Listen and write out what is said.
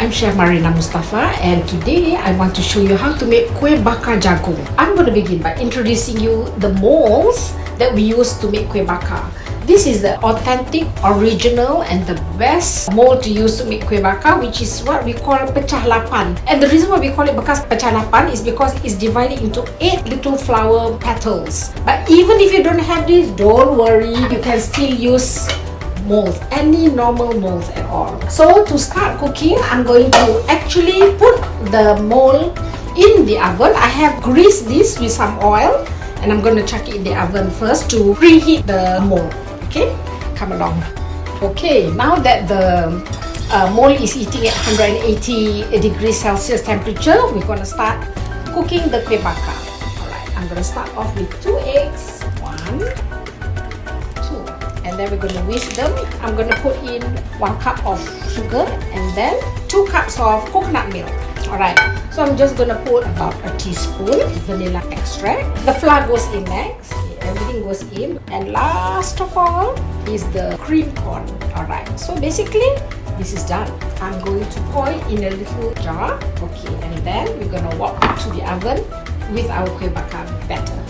I'm Chef Marina Mustafa, and today I want to show you how to make Kuih Bakar Jagung. I'm going to begin by introducing you the molds that we use to make Kuih Bakar. This is the authentic, original and the best mold to use to make Kuih Bakar, which is what we call pecah lapan. And the reason why we call it pecah lapan is because it's divided into 8 little flower petals. But even if you don't have this, don't worry, you can still use molds, any normal molds at all. So to start cooking, I'm going to actually put the mold in the oven. I have greased this with some oil and I'm going to chuck it in the oven first to preheat the mold. Okay, come along. Okay, now that the mold is heating at 180 degrees Celsius temperature, we're going to start cooking the Kuih Bakar. Alright, I'm going to start off with 2 eggs. 1, 2. And then we're going to whisk them. I'm going to put in 1 cup of sugar and then 2 cups of coconut milk. Alright, so I'm just going to put about a teaspoon vanilla extract. The flour goes in next. Everything goes in, and last of all is the cream corn. Alright, so basically this is done. I'm going to pour it in a little jar. Okay, and then we're going to walk to the oven with our Kuih Bakar batter.